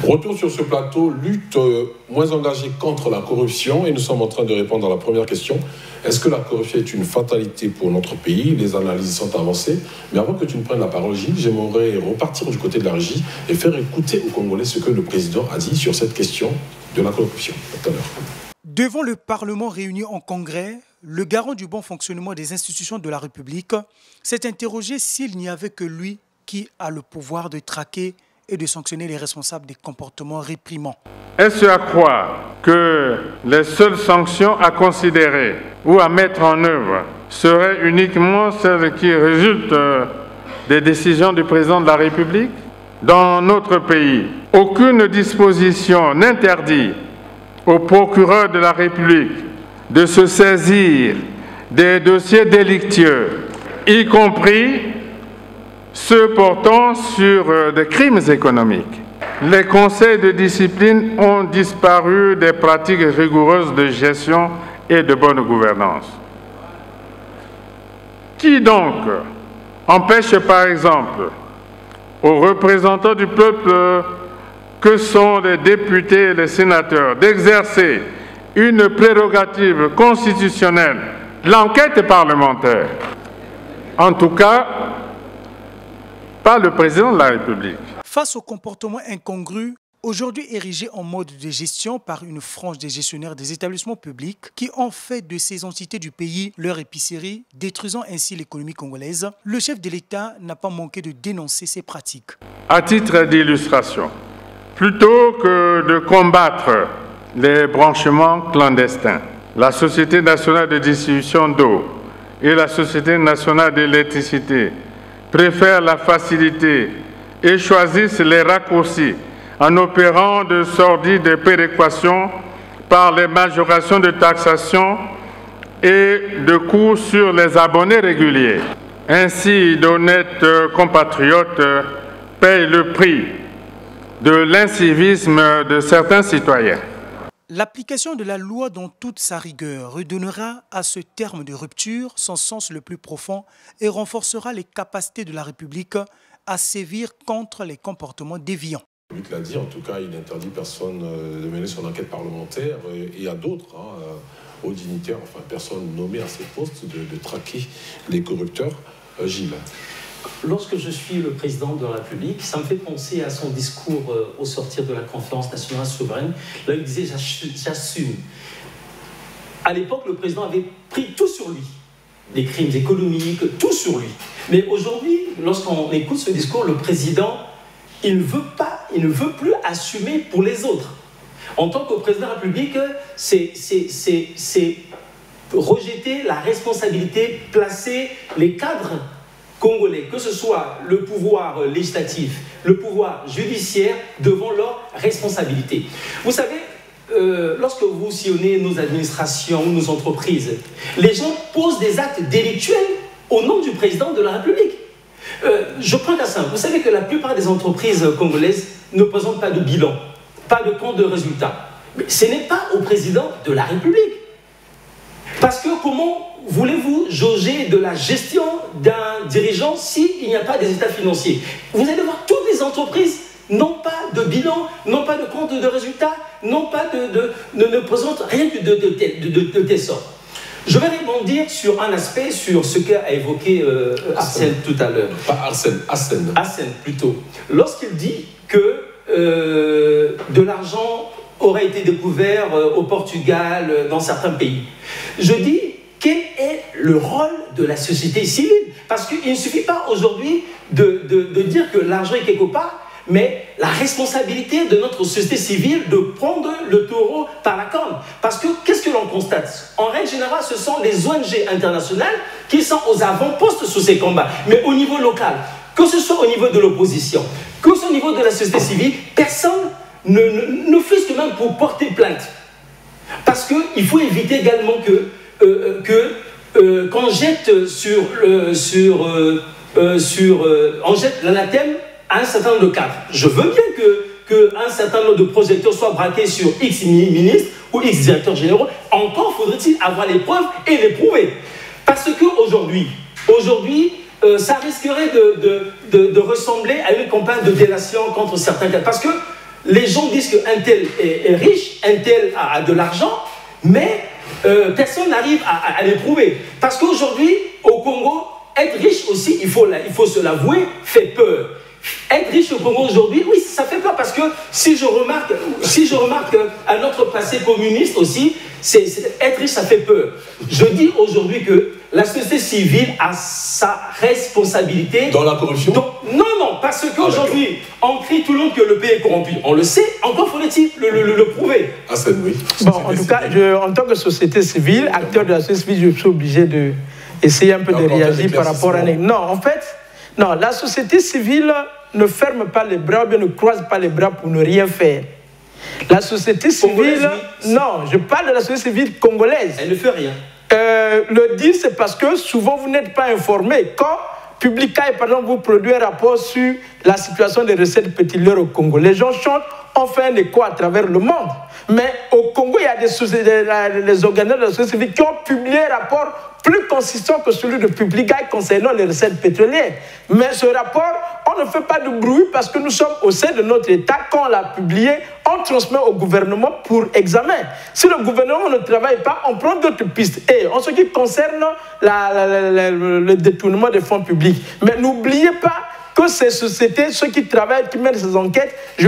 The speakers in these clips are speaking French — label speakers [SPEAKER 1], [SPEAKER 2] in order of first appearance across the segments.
[SPEAKER 1] Retour sur ce plateau, lutte moins engagée contre la corruption, et nous sommes en train de répondre à la première question. Est-ce que la corruption est une fatalité pour notre pays? Les analyses sont avancées. Mais avant que tu ne prennes la parole, Gilles, j'aimerais repartir du côté de la régie et faire écouter aux Congolais ce que le président a dit sur cette question de la corruption tout à l'heure.
[SPEAKER 2] Devant le Parlement réuni en congrès, le garant du bon fonctionnement des institutions de la République s'est interrogé s'il n'y avait que lui qui a le pouvoir de traquer et de sanctionner les responsables des comportements réprimants.
[SPEAKER 3] Est-ce à croire que les seules sanctions à considérer ou à mettre en œuvre seraient uniquement celles qui résultent des décisions du président de la République? Dans notre pays, aucune disposition n'interdit au procureur de la République de se saisir des dossiers délictueux, y compris ceux portant sur des crimes économiques. Les conseils de discipline ont disparu des pratiques rigoureuses de gestion et de bonne gouvernance. Qui donc empêche par exemple aux représentants du peuple que sont les députés et les sénateurs d'exercer une prérogative constitutionnelle, l'enquête parlementaire? En tout cas, pas le président de la République.
[SPEAKER 2] Face au comportement incongru, aujourd'hui érigé en mode de gestion par une frange des gestionnaires des établissements publics qui ont fait de ces entités du pays leur épicerie, détruisant ainsi l'économie congolaise, le chef de l'État n'a pas manqué de dénoncer ces pratiques.
[SPEAKER 3] À titre d'illustration, plutôt que de combattre les branchements clandestins, la Société nationale de distribution d'eau et la Société nationale d'électricité préfèrent la facilité et choisissent les raccourcis en opérant de sordides péréquations par les majorations de taxation et de coûts sur les abonnés réguliers. Ainsi, d'honnêtes compatriotes payent le prix de l'incivisme de certains citoyens.
[SPEAKER 2] L'application de la loi dans toute sa rigueur redonnera à ce terme de rupture son sens le plus profond et renforcera les capacités de la République à sévir contre les comportements déviants.
[SPEAKER 1] Luc l'a dit, en tout cas, il n'interdit personne de mener son enquête parlementaire et à d'autres, aux dignitaires, enfin personnes nommées à ces postes, de traquer les corrupteurs. Gilles.
[SPEAKER 4] Lorsque je suis le président de la République, ça me fait penser à son discours au sortir de la conférence nationale souveraine. Là, il disait « j'assume ». À l'époque, le président avait pris tout sur lui. Les crimes économiques, tout sur lui. Mais aujourd'hui, lorsqu'on écoute ce discours, le président, il ne veut plus assumer pour les autres. En tant que président de la République, c'est rejeter la responsabilité, placer les cadres congolais, que ce soit le pouvoir législatif, le pouvoir judiciaire, devant leurs responsabilités. Vous savez, lorsque vous sillonnez nos administrations, nos entreprises, les gens posent des actes délictuels au nom du président de la République. Je prends un cas simple. Vous savez que la plupart des entreprises congolaises ne présentent pas de bilan, pas de compte de résultat. Mais ce n'est pas au président de la République. Parce que comment voulez-vous jauger de la gestion d'un dirigeant s'il n'y a pas des états financiers? Vous allez voir, toutes les entreprises n'ont pas de bilan, n'ont pas de compte de résultat, ne présentent rien de telle sorte. Je vais rebondir sur un aspect, sur ce qu'a évoqué Arsène tout à l'heure.
[SPEAKER 1] Pas Arsène, Arsène.
[SPEAKER 4] Arsène, plutôt. Lorsqu'il dit que de l'argent aurait été découvert au Portugal, dans certains pays. Je dis, quel est le rôle de la société civile? Parce qu'il ne suffit pas aujourd'hui de dire que l'argent est quelque part, mais la responsabilité de notre société civile de prendre le taureau par la corne. Parce que, qu'est-ce que l'on constate? En règle générale, ce sont les ONG internationales qui sont aux avant-postes sur ces combats. Mais au niveau local, que ce soit au niveau de l'opposition, que ce soit au niveau de la société civile, personne ne fût-ce que même pour porter plainte. Parce qu'il faut éviter également qu'on jette on jette l'anathème à un certain nombre de cadres. Je veux bien qu'un certain nombre de projecteurs soient braqués sur X ministres ou X directeurs généraux. Encore faudrait-il avoir les preuves et les prouver. Parce qu'aujourd'hui, ça risquerait de ressembler à une campagne de délation contre certains cadres. Parce que les gens disent qu'un tel est riche, un tel a de l'argent, mais personne n'arrive à les prouver. Parce qu'aujourd'hui, au Congo, être riche aussi, il faut se l'avouer, fait peur. Être riche au Congo aujourd'hui, oui, ça fait peur parce que si je remarque à notre passé communiste aussi, être riche, ça fait peur. Je dis aujourd'hui que la société civile a sa responsabilité.
[SPEAKER 1] Dans la corruption?
[SPEAKER 4] Non, parce qu'aujourd'hui, on crie tout le monde que le pays est corrompu. On le sait, encore faudrait-il le prouver.
[SPEAKER 1] Ah, c'est oui.
[SPEAKER 5] Bon, en tout cas, en tant que société civile, acteur de la société civile, je suis obligé d'essayer un peu de réagir par rapport à... Non, en fait, non, la société civile ne ferme pas les bras ou bien ne croise pas les bras pour ne rien faire. La société civile... Non, je parle de la société civile congolaise.
[SPEAKER 4] Elle ne fait rien.
[SPEAKER 5] Le dire, c'est parce que souvent vous n'êtes pas informé. Quand Publicaï, par exemple, vous produit un rapport sur la situation des recettes pétrolières au Congo, les gens chantent, on fait un écho à travers le monde. Mais au Congo, il y a des organismes de la société civile qui ont publié un rapport plus consistant que celui de Publicaï concernant les recettes pétrolières. Mais ce rapport, on ne fait pas de bruit parce que nous sommes au sein de notre État. Quand on l'a publié, on transmet au gouvernement pour examen. Si le gouvernement ne travaille pas, on prend d'autres pistes. Et en ce qui concerne le détournement des fonds publics, mais n'oubliez pas que ces sociétés, ceux qui travaillent, qui mènent ces enquêtes, je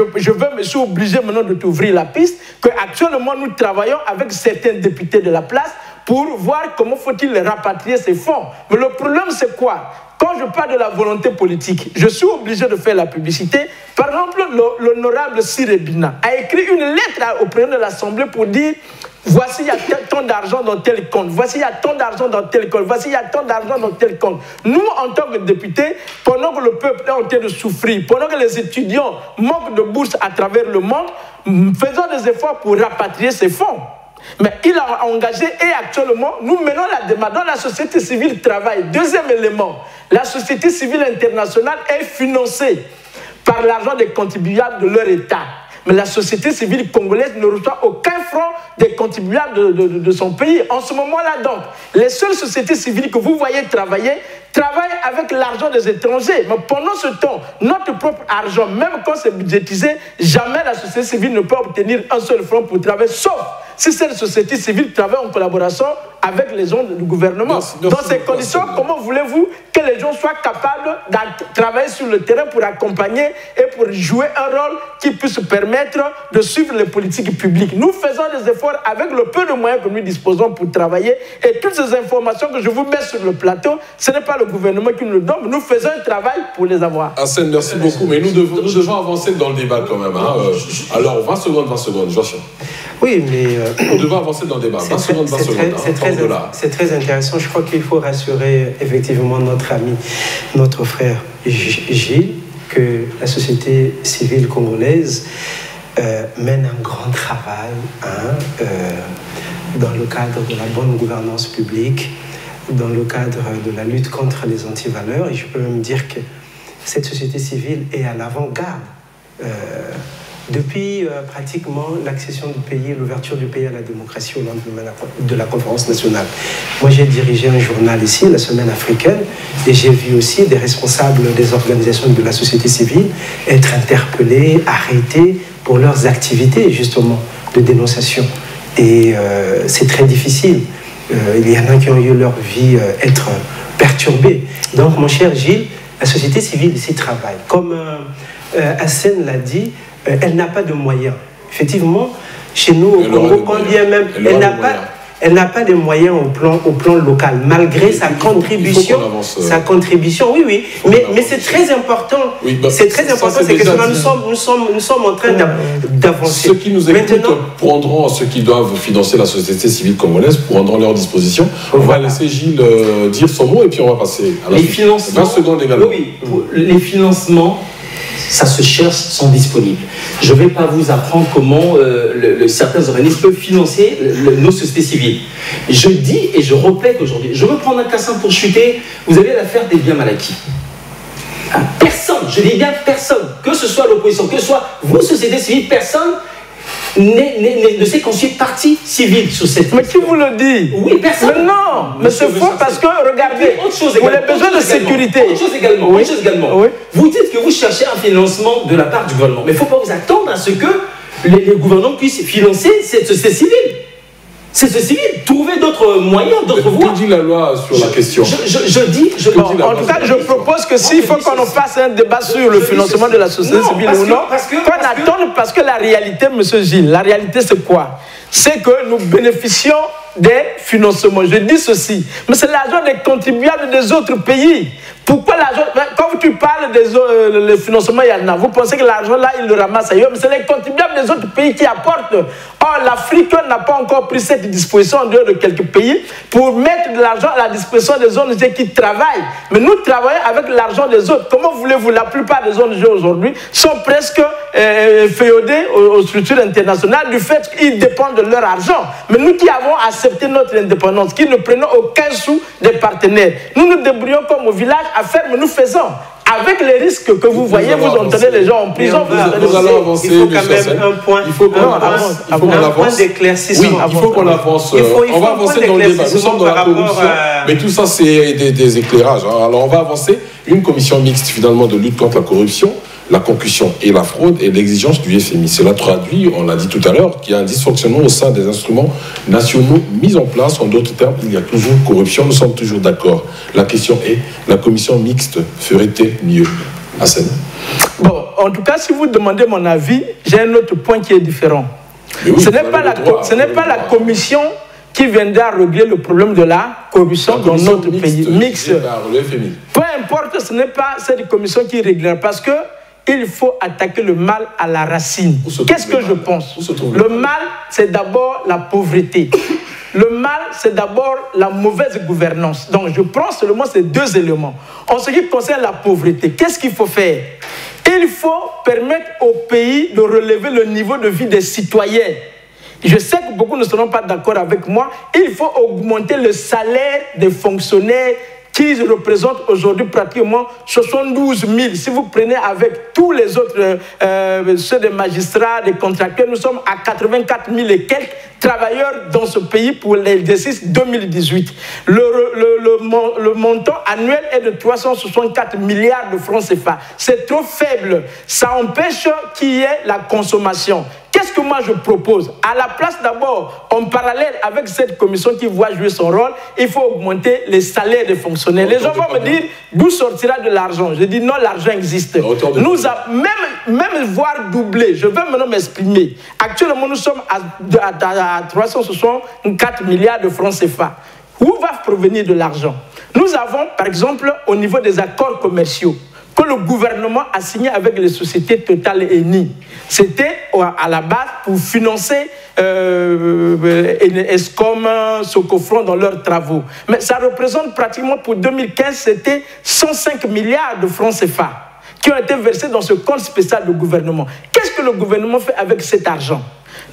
[SPEAKER 5] suis obligé maintenant de t'ouvrir la piste, qu'actuellement nous travaillons avec certains députés de la place pour voir comment faut-il rapatrier ces fonds. Mais le problème, c'est quoi? Quand je parle de la volonté politique, je suis obligé de faire la publicité. Par exemple, l'honorable Sirebina a écrit une lettre au président de l'Assemblée pour dire voici, il y a tant d'argent dans tel compte, voici, il y a tant d'argent dans tel compte, voici, il y a tant d'argent dans tel compte. Nous, en tant que députés, pendant que le peuple est en train de souffrir, pendant que les étudiants manquent de bourses à travers le monde, faisons des efforts pour rapatrier ces fonds. Mais il a engagé et actuellement, nous menons la démarche. Dans la société civile travaille. Deuxième élément, la société civile internationale est financée par l'argent des contribuables de leur État. Mais la société civile congolaise ne reçoit aucun franc des contribuables de son pays. En ce moment-là, donc, les seules sociétés civiles que vous voyez travaillent avec l'argent des étrangers. Mais pendant ce temps, notre propre argent, même quand c'est budgétisé, jamais la société civile ne peut obtenir un seul franc pour travailler, sauf si cette société civile travaille en collaboration avec les gens du gouvernement. Dans ces conditions, comment voulez-vous que les gens soient capables de travailler sur le terrain pour accompagner et pour jouer un rôle qui puisse permettre de suivre les politiques publiques? Nous faisons des efforts avec le peu de moyens que nous disposons pour travailler, et toutes ces informations que je vous mets sur le plateau, ce n'est pas le gouvernement qui nous le donne, nous faisons un travail pour les avoir.
[SPEAKER 1] Hassan, merci beaucoup, mais nous devons avancer dans le débat quand même. Hein. Alors, 20 secondes, Joachim.
[SPEAKER 6] Oui, mais...
[SPEAKER 1] on devrait avancer dans le débat. 20 secondes.
[SPEAKER 6] C'est très intéressant. Je crois qu'il faut rassurer effectivement notre ami, notre frère Gilles, que la société civile congolaise mène un grand travail dans le cadre de la bonne gouvernance publique, dans le cadre de la lutte contre les antivaleurs. Et je peux même dire que cette société civile est à l'avant-garde. Depuis pratiquement l'accession du pays, l'ouverture du pays à la démocratie au lendemain de la conférence nationale. Moi, j'ai dirigé un journal ici, la Semaine africaine, et j'ai vu aussi des responsables des organisations de la société civile être interpellés, arrêtés pour leurs activités, justement, de dénonciation. Et c'est très difficile. Il y en a qui ont eu leur vie être perturbée. Donc, mon cher Gilles, la société civile ici travaille. Comme Hassan l'a dit, elle n'a pas de moyens. Effectivement, chez nous, au Congo, quand bien même, elle n'a pas de moyens au plan local, malgré sa contribution. Oui. Mais c'est très important. Oui, c'est très important, c'est que nous sommes en train d'avancer.
[SPEAKER 1] Ceux qui nous écoutent prendront, ceux qui doivent financer la société civile congolaise, prendront leur disposition. On va laisser Gilles dire son mot et puis on va passer à la suite. 20 secondes également.
[SPEAKER 4] Oui, les financements, ça se cherche, sont disponibles. Je ne vais pas vous apprendre comment certains organismes peuvent financer nos sociétés civiles. Je dis et je répète aujourd'hui, je veux prendre un cassin pour chuter, vous avez l'affaire des biens mal acquis. Personne, je dis bien personne, que ce soit l'opposition, que ce soit vos sociétés civiles, personne ne s'est constitué partie civile sur cette
[SPEAKER 5] Mais qui vous le dit?
[SPEAKER 4] Oui, personne.
[SPEAKER 5] Mais non, mais c'est faux parce que, regardez, pour les besoins de sécurité.
[SPEAKER 4] Autre chose également.
[SPEAKER 5] Oui.
[SPEAKER 4] Vous dites que vous cherchez un financement de la part du gouvernement. Mais il ne faut pas vous attendre à ce que les gouvernements puissent financer ces civils. C'est civil. Trouvez d'autres moyens, d'autres voies.
[SPEAKER 1] Que dit la loi sur la question?
[SPEAKER 5] En tout cas, je propose que s'il faut qu'on fasse un débat sur le financement de la société civile ou non, qu'on attende, parce que la réalité, M. Gilles, la réalité c'est quoi? C'est que nous bénéficions des financements. Je dis ceci, mais c'est l'argent des contribuables des autres pays. Pourquoi l'argent? Quand tu parles des financements, il y en a. Vous pensez que l'argent là, il le ramasse ailleurs, mais c'est les contribuables des autres pays qui apportent. Or, l'Afrique n'a pas encore pris cette disposition en dehors de quelques pays pour mettre de l'argent à la disposition des ONG qui travaillent. Mais nous travaillons avec l'argent des autres. Comment voulez-vous? La plupart des ONG aujourd'hui sont presque féodés aux structures internationales du fait qu'ils dépendent de leur argent. Mais nous qui avons accepté notre indépendance, qui ne prenons aucun sou des partenaires, nous nous débrouillons comme au village à faire, mais nous faisons. Avec les risques que vous voyez, vous entendez les gens en prison.
[SPEAKER 1] Nous allons avancer.
[SPEAKER 6] Il faut quand même un point.
[SPEAKER 1] Il faut qu'on avance.
[SPEAKER 6] Un point d'éclaircissement.
[SPEAKER 1] Oui, il faut qu'on avance. On va avancer dans le débat. Nous sommes dans la corruption. Mais tout ça, c'est des éclairages. Alors, on va avancer. Une commission mixte, finalement, de lutte contre la corruption, la concussion et la fraude et l'exigence du FMI. Cela traduit, on l'a dit tout à l'heure, qu'il y a un dysfonctionnement au sein des instruments nationaux mis en place. En d'autres termes, il y a toujours corruption. Nous sommes toujours d'accord. La question est, la commission mixte ferait-elle mieux? Hassan?
[SPEAKER 5] Bon, en tout cas, si vous demandez mon avis, j'ai un autre point qui est différent. Oui, ce n'est pas la commission qui viendra régler le problème de la corruption dans notre pays. Mixte. Peu importe, ce n'est pas cette commission qui réglera, parce que il faut attaquer le mal à la racine. Qu'est-ce que je pense? Le mal, c'est d'abord la pauvreté. Le mal, c'est d'abord la mauvaise gouvernance. Donc, je prends seulement ces deux éléments. En ce qui concerne la pauvreté, qu'est-ce qu'il faut faire? Il faut permettre au pays de relever le niveau de vie des citoyens. Je sais que beaucoup ne seront pas d'accord avec moi. Il faut augmenter le salaire des fonctionnaires qui représentent aujourd'hui pratiquement 72 000. Si vous prenez avec tous les autres, ceux des magistrats, des contracteurs, nous sommes à 84 000 et quelques travailleurs dans ce pays pour l'exercice 2018. Le montant annuel est de 364 milliards de francs CFA. C'est trop faible. Ça empêche qu'il y ait la consommation. Qu'est-ce que moi je propose? À la place d'abord, en parallèle avec cette commission qui voit jouer son rôle, il faut augmenter les salaires des fonctionnaires. Les gens vont me dire, d'où sortira de l'argent? Je dis non, l'argent existe. Nous avons même voire doublé. Je vais maintenant m'exprimer. Actuellement, nous sommes à 364 milliards de francs CFA. Où va provenir de l'argent? Nous avons, par exemple, au niveau des accords commerciaux, que le gouvernement a signé avec les sociétés Total et Eni. C'était à la base pour financer Escom, Socofront dans leurs travaux. Mais ça représente pratiquement pour 2015, c'était 105 milliards de francs CFA qui ont été versés dans ce compte spécial du gouvernement. Qu'est-ce que le gouvernement fait avec cet argent?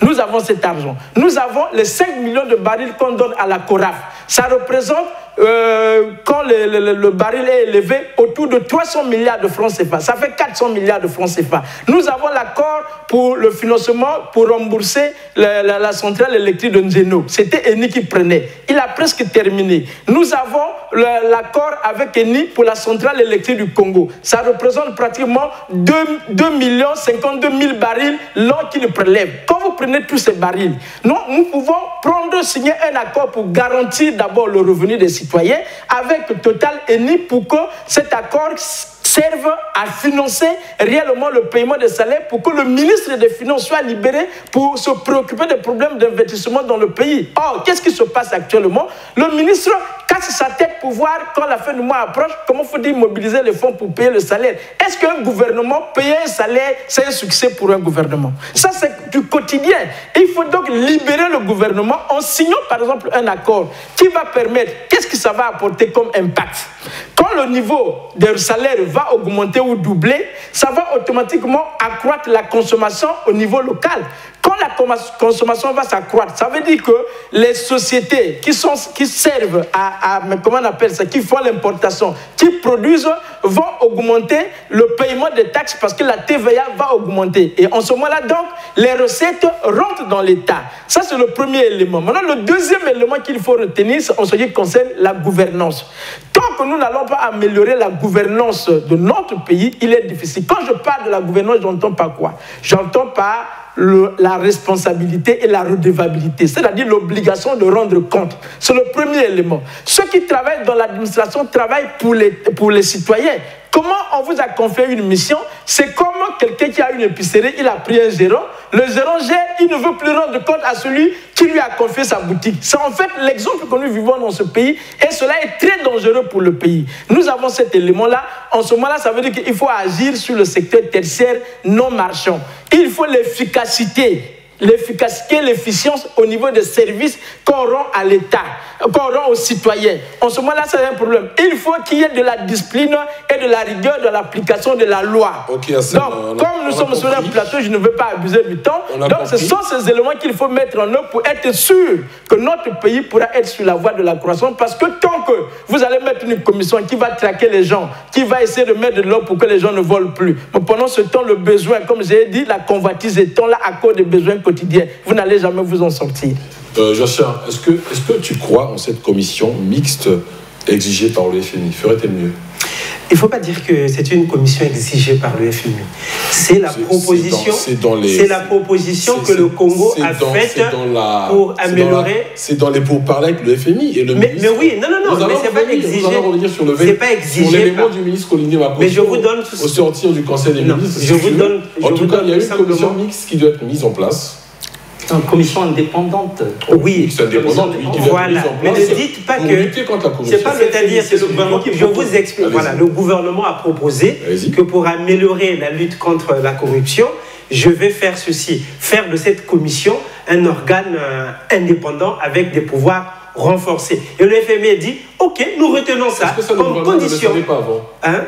[SPEAKER 5] Nous avons cet argent. Nous avons les 5 millions de barils qu'on donne à la CORAF. Ça représente, quand le baril est élevé, autour de 300 milliards de francs CFA. Ça fait 400 milliards de francs CFA. Nous avons l'accord pour le financement pour rembourser la centrale électrique de Nzeno. C'était Eni qui prenait. Il a presque terminé. Nous avons l'accord avec Eni pour la centrale électrique du Congo. Ça représente pratiquement 2 52 000 barils l'an qu'il prélève. Quand vous prenez tous ces barils, nous pouvons signer un accord pour garantir d'abord le revenu des citoyens avec Total Eni pour que cet accord serve à financer réellement le paiement des salaires pour que le ministre des Finances soit libéré pour se préoccuper des problèmes d'investissement dans le pays. Or, qu'est-ce qui se passe actuellement? Le ministre casse sa tête pour voir, quand la fin du mois approche, comment faut-il mobiliser les fonds pour payer le salaire? Est-ce qu'un gouvernement, payer un salaire, c'est un succès pour un gouvernement? Ça, c'est du quotidien. Il faut donc libérer le gouvernement en signant, par exemple, un accord qui va permettre, qu'est-ce que ça va apporter comme impact? Quand le niveau des salaires va augmenter ou doubler, ça va automatiquement accroître la consommation au niveau local. Quand la consommation va s'accroître, ça veut dire que les sociétés qui servent comment on appelle ça, qui font l'importation, qui produisent vont augmenter le paiement des taxes parce que la TVA va augmenter. Et en ce moment-là, donc, les recettes rentrent dans l'État. Ça, c'est le premier élément. Maintenant, le deuxième élément qu'il faut retenir, c'est en ce qui concerne la gouvernance. Tant que nous n'allons pas améliorer la gouvernance de notre pays, il est difficile. Quand je parle de la gouvernance, j'entends pas quoi? J'entends pas la responsabilité et la redevabilité, c'est-à-dire l'obligation de rendre compte. C'est le premier élément. Ceux qui travaillent dans l'administration travaillent pour les citoyens. Comment on vous a confié une mission? C'est comme quelqu'un qui a une épicerie, il a pris un gérant, le gérant gère, il ne veut plus rendre compte à celui qui lui a confié sa boutique. C'est en fait l'exemple que nous vivons dans ce pays et cela est très dangereux pour le pays. Nous avons cet élément-là. En ce moment-là, ça veut dire qu'il faut agir sur le secteur tertiaire non marchand. Il faut l'efficacité, l'efficience au niveau des services qu'on rend à l'État, qu'on rend aux citoyens. En ce moment-là, c'est un problème. Il faut qu'il y ait de la discipline et de la rigueur dans l'application de la loi.
[SPEAKER 1] Okay,
[SPEAKER 5] donc, comme nous sommes sur un plateau, je ne veux pas abuser du temps. Donc, ce sont ces éléments qu'il faut mettre en œuvre pour être sûr que notre pays pourra être sur la voie de la croissance. Parce que tant que vous allez mettre une commission qui va traquer les gens, qui va essayer de mettre de l'ordre pour que les gens ne volent plus, mais pendant ce temps, le besoin, comme j'ai dit, la convoitise étant là à cause des besoins quotidiens, vous n'allez jamais vous en sortir.
[SPEAKER 1] Jossia, est-ce que tu crois en cette commission mixte exigée par le FMI? Ferait-elle mieux?
[SPEAKER 6] Il ne faut pas dire que c'est une commission exigée par le FMI. C'est la proposition, que le Congo a faite pour améliorer.
[SPEAKER 1] C'est dans les pourparlers avec le FMI et le ministre.
[SPEAKER 6] Mais oui, non, mais c'est pas exigé.
[SPEAKER 1] Nous allons revenir sur l'élément du ministre Coligny Makosso.
[SPEAKER 6] Mais je vous donne
[SPEAKER 1] au sortir du Conseil des ministres. En tout cas, il y a une commission mixte qui doit être mise en place.
[SPEAKER 4] Une commission indépendante.
[SPEAKER 6] Oui,
[SPEAKER 1] c'est indépendant.
[SPEAKER 6] Voilà. Mais ne dites pas que c'est pas, c'est-à-dire que le gouvernement qui. Je vous explique. Voilà, le gouvernement a proposé que pour améliorer la lutte contre la corruption, je vais faire ceci, faire de cette commission un organe indépendant avec des pouvoirs renforcés. Et le FMI a dit, ok, nous retenons ça comme condition. Hein?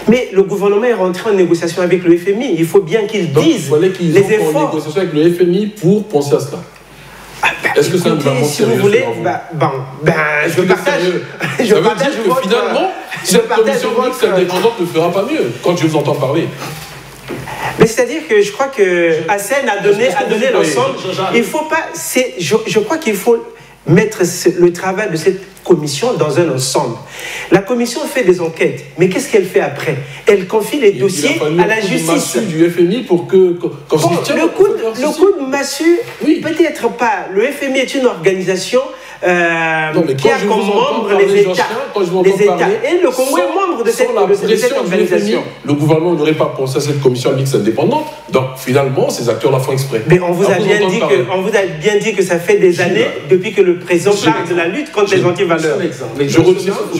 [SPEAKER 6] Mais le gouvernement est rentré en négociation avec le FMI. Il faut bien qu'ils disent les efforts.
[SPEAKER 1] En négociation avec le FMI pour penser à cela. Est-ce que c'est un gouvernement sérieux?
[SPEAKER 6] Si vous voulez, je partage.
[SPEAKER 1] Je partage que finalement, cette commission mixte indépendante ne fera pas mieux quand je vous entends parler.
[SPEAKER 6] Mais c'est-à-dire que je crois que Hassen a donné l'ensemble. Il faut pas. Je crois qu'il faut mettre le travail de cette commission dans un ensemble. La commission fait des enquêtes, mais qu'est-ce qu'elle fait après? Elle confie les dossiers à la justice.
[SPEAKER 1] Du FMI pour que
[SPEAKER 6] le coup de massue, peut-être pas. Le FMI est une organisation qui a comme membre les États. Et le Congo est membre de cette organisation.
[SPEAKER 1] Le gouvernement n'aurait pas pensé à cette commission mixte indépendante. Donc finalement, ces acteurs la font exprès.
[SPEAKER 6] Mais on vous a bien dit que ça fait des années depuis que le président parle de la lutte contre les antivaleurs.
[SPEAKER 1] Je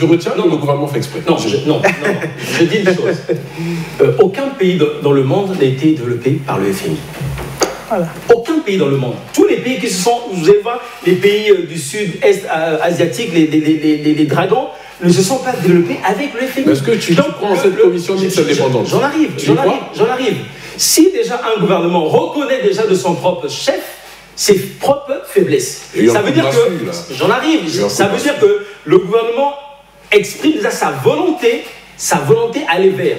[SPEAKER 1] retiens que le gouvernement fait exprès.
[SPEAKER 4] Non, je dis une chose. Aucun pays dans le monde n'a été développé par le FMI. Voilà. Aucun pays dans le monde. Tous les pays qui se sont, vous allez voir, les pays du sud-est asiatique, les dragons, ne se sont pas développés avec le FMI.
[SPEAKER 1] Est-ce que tu crois en cette commission mixte indépendante?
[SPEAKER 4] J'en arrive. Si déjà un gouvernement reconnaît déjà de son propre chef ses propres faiblesses, ça veut dire que ça veut dire que le gouvernement exprime déjà sa volonté à aller vers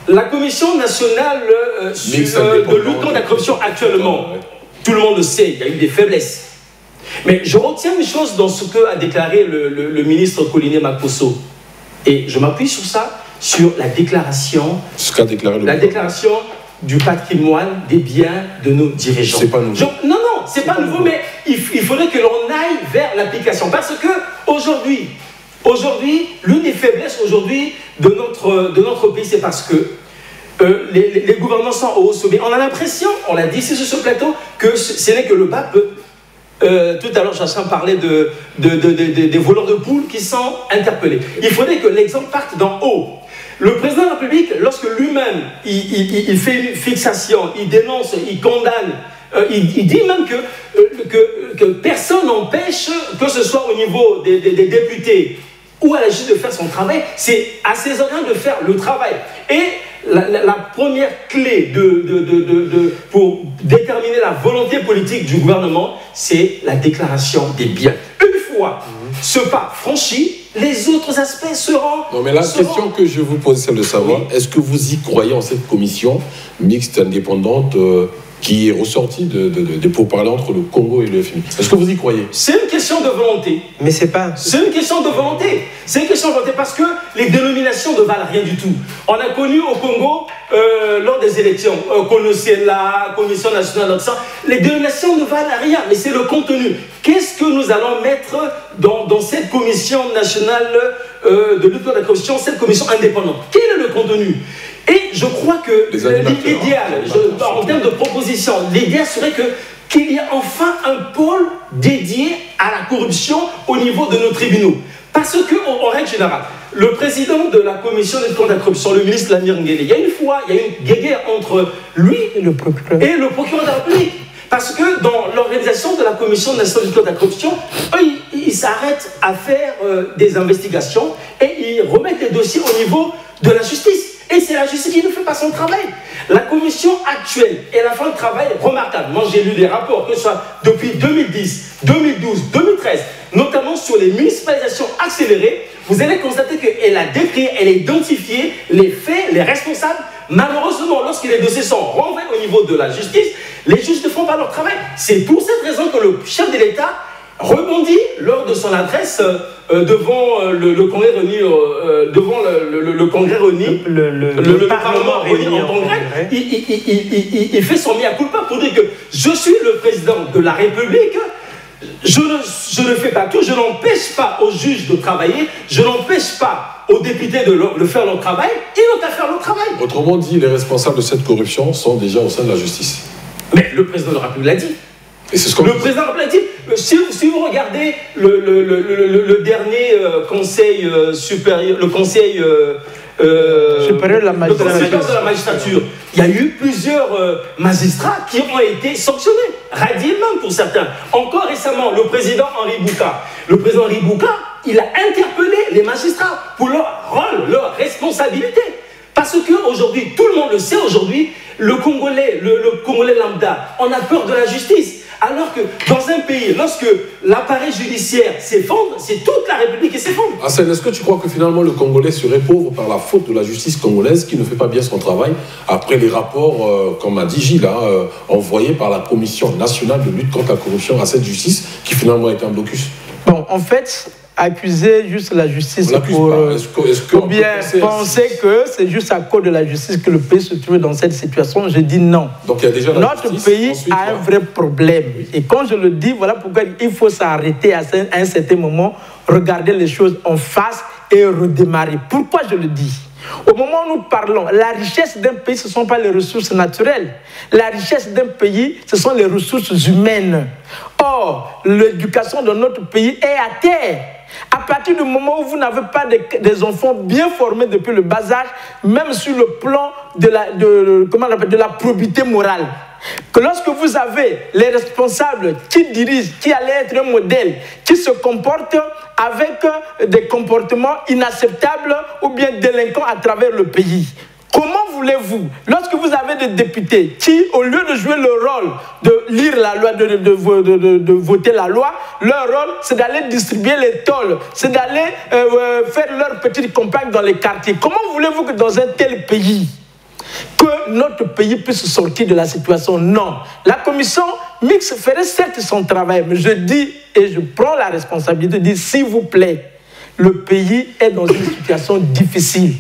[SPEAKER 4] la Commission nationale de lutte contre la corruption actuellement. Tout le monde le sait, il y a eu des faiblesses. Mais je retiens une chose dans ce qu'a déclaré le ministre Coligny Makosso. Et je m'appuie sur ça, sur la déclaration.
[SPEAKER 1] Ce qu'a déclaré
[SPEAKER 4] la déclaration du patrimoine des biens de nos dirigeants.
[SPEAKER 1] C'est pas nouveau.
[SPEAKER 4] Non, c'est pas nouveau, mais il faudrait que l'on aille vers l'application. Parce que aujourd'hui, l'une des faiblesses aujourd'hui de notre pays, c'est parce que les gouvernements sont au sommet. On a l'impression, on l'a dit ici sur ce plateau, que ce n'est que le bas peuple. Tout à l'heure, Chachin parlait des voleurs de poules qui sont interpellés. Il faudrait que l'exemple parte d'en haut. Le président de la République, lorsque lui-même il fait une fixation, il dénonce, il condamne, il dit même que personne n'empêche, que ce soit au niveau des députés ou à la justice de faire son travail, c'est à ces organes de faire le travail. Et la première clé pour déterminer la volonté politique du gouvernement, c'est la déclaration des biens. Une fois ce pas franchi, les autres aspects seront...
[SPEAKER 1] Non, mais la question que je vous pose, c'est de savoir, est-ce que vous y croyez en cette commission mixte indépendante qui est ressortie des pourparlers entre le Congo et le FMI? Est-ce que vous y croyez?
[SPEAKER 4] C'est une question de volonté.
[SPEAKER 6] Mais c'est pas...
[SPEAKER 4] C'est une question de volonté. C'est une question de volonté parce que les dénominations ne valent rien du tout. On a connu au Congo, lors des élections, la Commission nationale d'Occident, les dénominations ne valent rien, mais c'est le contenu. Qu'est-ce que nous allons mettre dans cette commission nationale de lutte contre la corruption, cette commission indépendante? Quel est le contenu? Et je crois que l'idéal, en termes de proposition, l'idéal serait qu'il y ait enfin un pôle dédié à la corruption au niveau de nos tribunaux. Parce qu'en règle générale, le président de la commission de lutte contre la corruption, le ministre Lamir Nguele, il y a une guéguerre entre lui et le procureur de la République. Parce que dans l'organisation de la commission nationale de lutte contre la corruption, eux, ils s'arrêtent à faire des investigations et ils remettent les dossiers au niveau de la justice. Et c'est la justice qui ne fait pas son travail. La commission actuelle, elle a fait un travail remarquable. Moi, j'ai lu des rapports, que ce soit depuis 2010, 2012, 2013, notamment sur les municipalisations accélérées. Vous allez constater qu'elle a décrit, elle a identifié les faits, les responsables. Malheureusement, lorsque les dossiers sont renvoyés au niveau de la justice, les juges ne font pas leur travail. C'est pour cette raison que le chef de l'État rebondit lors de son adresse devant le Congrès réuni, le Congrès réuni, le Parlement réuni en Congrès. Il fait son mea culpa pour dire que je suis le président de la République. Je ne fais pas tout, je n'empêche pas aux juges de travailler, je n'empêche pas aux députés de faire leur travail, ils ont qu'à faire leur travail.
[SPEAKER 1] Autrement dit, les responsables de cette corruption sont déjà au sein de la justice.
[SPEAKER 4] Mais le président de la République l'a dit.
[SPEAKER 1] Et c'est ce qu'on
[SPEAKER 4] le président de la République l'a dit. Si vous regardez le dernier conseil supérieur, le conseil supérieur de la magistrature, il y a eu plusieurs magistrats qui ont été sanctionnés, radialement pour certains. Encore récemment, le président Henri Bouka, il a interpellé les magistrats pour leur rôle, leur responsabilité. Parce qu'aujourd'hui, tout le monde le sait aujourd'hui, le Congolais lambda, on a peur de la justice. Alors que dans un pays, lorsque l'appareil judiciaire s'effondre, c'est toute la République qui s'effondre.
[SPEAKER 1] Hassan, est-ce que tu crois que finalement le Congolais serait pauvre par la faute de la justice congolaise qui ne fait pas bien son travail après les rapports, comme a dit Gilles, envoyés par la Commission nationale de lutte contre la corruption à cette justice qui finalement a été en blocus?
[SPEAKER 5] Bon, en fait, accuser juste la justice ou bien penser que c'est juste à cause de la justice que le pays se trouve dans cette situation, je dis non.
[SPEAKER 1] Donc il y a déjà
[SPEAKER 5] notre pays a un vrai problème. Et quand je le dis, voilà pourquoi il faut s'arrêter à un certain moment, regarder les choses en face et redémarrer. Pourquoi je le dis? Au moment où nous parlons, la richesse d'un pays, ce ne sont pas les ressources naturelles. La richesse d'un pays, ce sont les ressources humaines. Or, l'éducation de notre pays est à terre. À partir du moment où vous n'avez pas des enfants bien formés depuis le bas âge, même sur le plan de la probité morale, que lorsque vous avez les responsables qui dirigent, qui allaient être un modèle, qui se comportent avec des comportements inacceptables ou bien délinquants à travers le pays, comment voulez-vous, lorsque vous avez des députés qui, au lieu de jouer le rôle de lire la loi, de voter la loi, leur rôle, c'est d'aller distribuer les tôles, c'est d'aller faire leur petite campagne dans les quartiers. Comment voulez-vous que dans un tel pays, que notre pays puisse sortir de la situation? Non. La commission mixte ferait certes son travail, mais je dis, et je prends la responsabilité de dire, s'il vous plaît, le pays est dans une situation difficile.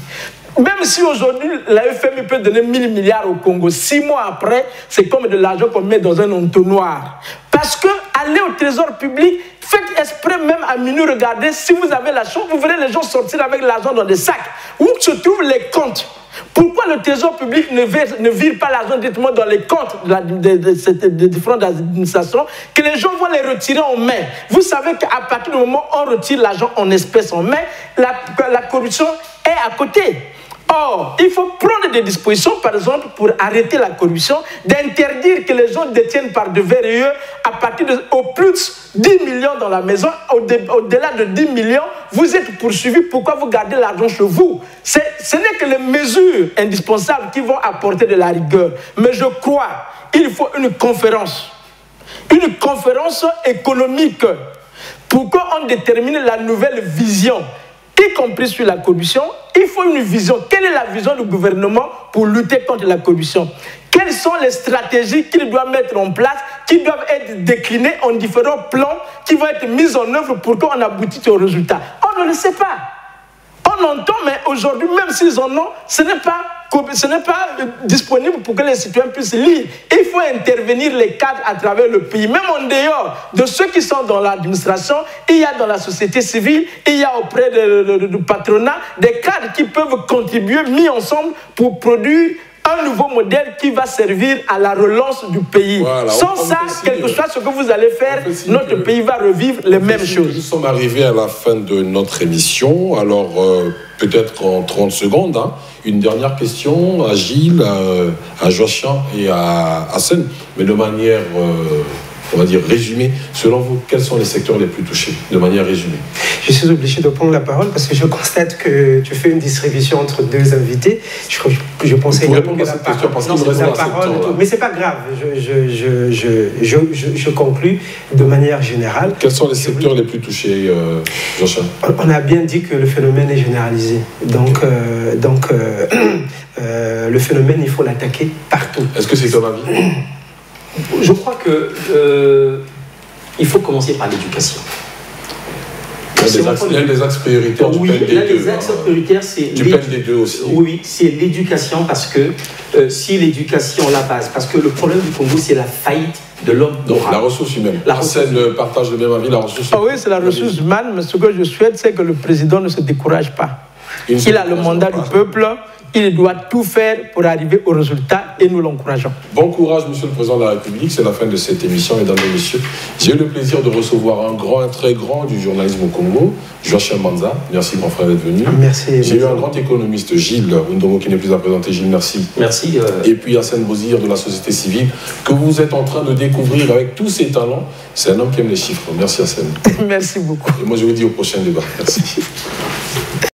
[SPEAKER 5] Même si aujourd'hui, la FMI peut donner 1000 milliards au Congo, 6 mois après, c'est comme de l'argent qu'on met dans un entonnoir. Parce que aller au trésor public, faites exprès même à minuit, regardez, si vous avez la chance, vous verrez les gens sortir avec l'argent dans des sacs. Où se trouvent les comptes? Pourquoi le trésor public ne vire pas l'argent directement dans les comptes des différentes administrations, que les gens vont les retirer en main? Vous savez qu'à partir du moment où on retire l'argent en espèces en main, la corruption est à côté. Or, il faut prendre des dispositions, par exemple, pour arrêter la corruption, d'interdire que les gens détiennent par devers et eux, à partir de au plus 10 millions dans la maison, au-delà de 10 millions, vous êtes poursuivis. Pourquoi vous gardez l'argent chez vous? Ce n'est que les mesures indispensables qui vont apporter de la rigueur. Mais je crois qu'il faut une conférence économique pour qu'on détermine la nouvelle vision y compris sur la corruption, il faut une vision. Quelle est la vision du gouvernement pour lutter contre la corruption? Quelles sont les stratégies qu'il doit mettre en place, qui doivent être déclinées en différents plans, qui vont être mises en œuvre pour qu'on aboutisse au résultat? On ne le sait pas. On entend, mais aujourd'hui, même s'ils en ont, ce n'est pas disponible pour que les citoyens puissent lire. Il faut intervenir les cadres à travers le pays. Même en dehors de ceux qui sont dans l'administration, il y a dans la société civile, il y a auprès du patronat des cadres qui peuvent contribuer, mis ensemble, pour produire un nouveau modèle qui va servir à la relance du pays. Voilà, sans ça, quel que soit ce que vous allez faire, notre pays va revivre les mêmes choses. Nous
[SPEAKER 1] sommes arrivés à la fin de notre émission. Alors, peut-être en 30 secondes, hein, une dernière question à Gilles, à Joachim et à Hassen, mais de manière, on va dire, résumée. Selon vous, quels sont les secteurs les plus touchés, de manière résumée?
[SPEAKER 6] Je suis obligé de prendre la parole parce que je constate que tu fais une distribution entre deux invités. Je pensais que la parole, mais c'est pas grave. Je conclus de manière générale.
[SPEAKER 1] Quels sont les secteurs les plus touchés, Joachim?
[SPEAKER 6] On a bien dit que le phénomène est généralisé. Donc, le phénomène, il faut l'attaquer partout.
[SPEAKER 1] Est-ce que c'est ton avis?
[SPEAKER 4] Je crois que il faut commencer par l'éducation.
[SPEAKER 1] Il y a des axes prioritaires.
[SPEAKER 4] Oui, les axes prioritaires, c'est oui, c'est l'éducation, parce que si l'éducation, la base, parce que le problème du Congo, c'est la faillite de l'homme.
[SPEAKER 1] Donc la ressource humaine. Arsène partage le même avis, la ressource humaine.
[SPEAKER 5] Oui, c'est la ressource humaine, mais ce que je souhaite, c'est que le président ne se décourage pas. Il a le mandat du peuple. Il doit tout faire pour arriver au résultat et nous l'encourageons.
[SPEAKER 1] Bon courage, Monsieur le Président de la République. C'est la fin de cette émission, mesdames et messieurs. J'ai eu le plaisir de recevoir un très grand du journalisme au Congo, Joachim Manza. Merci, mon frère, d'être venu.
[SPEAKER 6] Merci.
[SPEAKER 1] J'ai eu un grand économiste, Gilles Ndongo, qui n'est plus à présenter. Gilles, merci.
[SPEAKER 4] Merci.
[SPEAKER 1] Et puis Hassen Bozir de la société civile, que vous êtes en train de découvrir avec tous ses talents. C'est un homme qui aime les chiffres. Merci, Hassen.
[SPEAKER 5] Merci beaucoup.
[SPEAKER 1] Et moi, je vous dis au prochain débat. Merci.